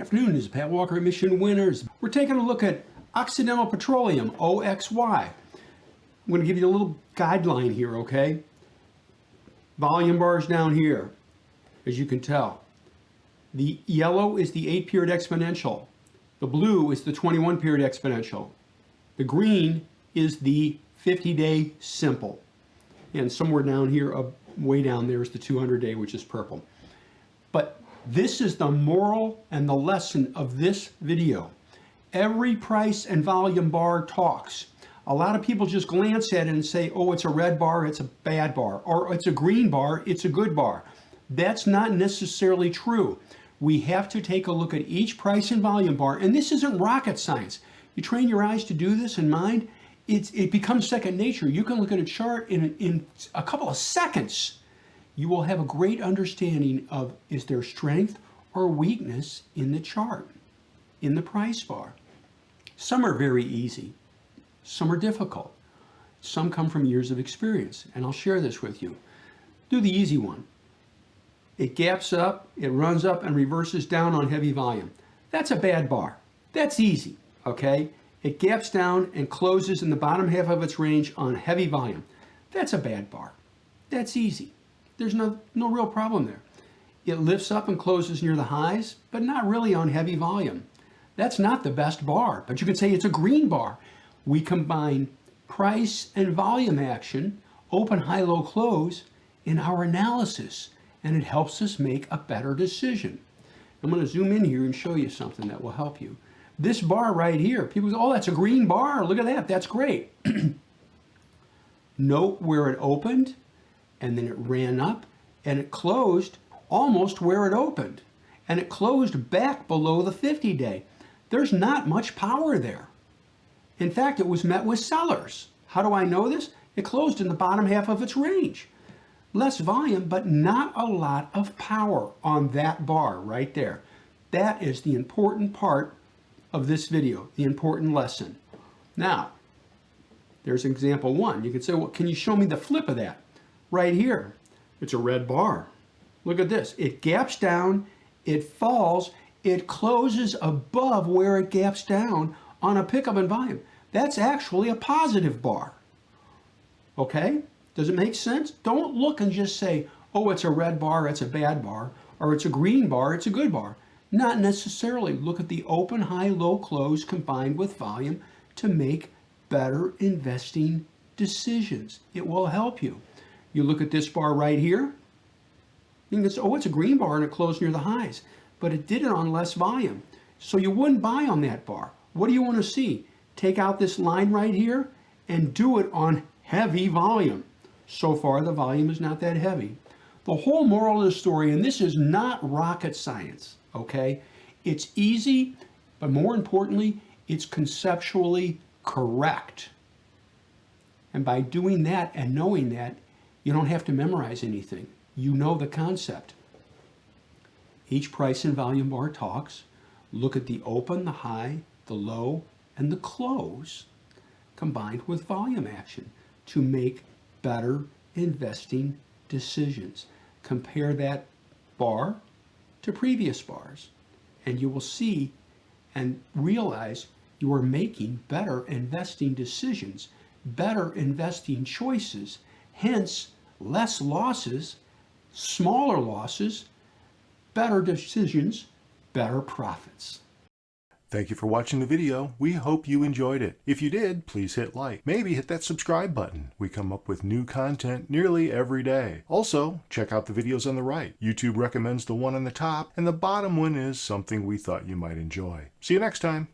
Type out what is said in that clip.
afternoon. This is Pat Walker, Mission Winners. We're taking a look at Occidental Petroleum, OXY. I'm going to give you a little guideline here, okay? Volume bars down here, as you can tell. The yellow is the 8-period exponential. The blue is the 21-period exponential. The green is the 50-day simple. And somewhere down here, way down there is the 200-day, which is purple. But this is the moral and the lesson of this video. Every price and volume bar talks. A lot of people just glance at it and say, oh, it's a red bar, it's a bad bar, or it's a green bar, it's a good bar. That's not necessarily true. We have to take a look at each price and volume bar, and this isn't rocket science. You train your eyes to do this in mind, it becomes second nature. You can look at a chart in a couple of seconds. You will have a great understanding of, is there strength or weakness in the chart, in the price bar. Some are very easy. Some are difficult. Some come from years of experience, and I'll share this with you. Do the easy one. It gaps up, it runs up and reverses down on heavy volume. That's a bad bar. That's easy, okay? It gaps down and closes in the bottom half of its range on heavy volume. That's a bad bar. That's easy. There's no real problem there. It lifts up and closes near the highs, but not really on heavy volume. That's not the best bar, but you could say it's a green bar. We combine price and volume action, open, high, low, close, in our analysis, and it helps us make a better decision. I'm going to zoom in here and show you something that will help you. This bar right here, people go, oh, that's a green bar. Look at that. That's great. Note where it opened, and then it ran up, and it closed almost where it opened. And it closed back below the 50-day. There's not much power there. In fact, it was met with sellers. How do I know this? It closed in the bottom half of its range. Less volume, but not a lot of power on that bar right there. That is the important part of this video, the important lesson. Now, there's example one. You could say, well, can you show me the flip of that? Right here, it's a red bar. Look at this. It gaps down, it falls, it closes above where it gaps down on a pickup in volume. That's actually a positive bar. Okay? Does it make sense? Don't look and just say, oh, it's a red bar, it's a bad bar, or it's a green bar, it's a good bar. Not necessarily. Look at the open, high, low, close combined with volume to make better investing decisions. It will help you. You look at this bar right here, you can say, oh, it's a green bar and it closed near the highs, but it did it on less volume. So you wouldn't buy on that bar. What do you want to see? Take out this line right here and do it on heavy volume. So far, the volume is not that heavy. The whole moral of the story, and this is not rocket science, okay? It's easy, but more importantly, it's conceptually correct. And by doing that and knowing that, you don't have to memorize anything. You know the concept. Each price and volume bar talks. Look at the open, the high, the low, and the close combined with volume action to make better investing decisions. Compare that bar to previous bars, and you will see and realize you are making better investing decisions, better investing choices, hence less losses, smaller losses, better decisions, better profits. Thank you for watching the video. We hope you enjoyed it. If you did, please hit like. Maybe hit that subscribe button. We come up with new content nearly every day. Also, check out the videos on the right. YouTube recommends the one on the top, and the bottom one is something we thought you might enjoy. See you next time.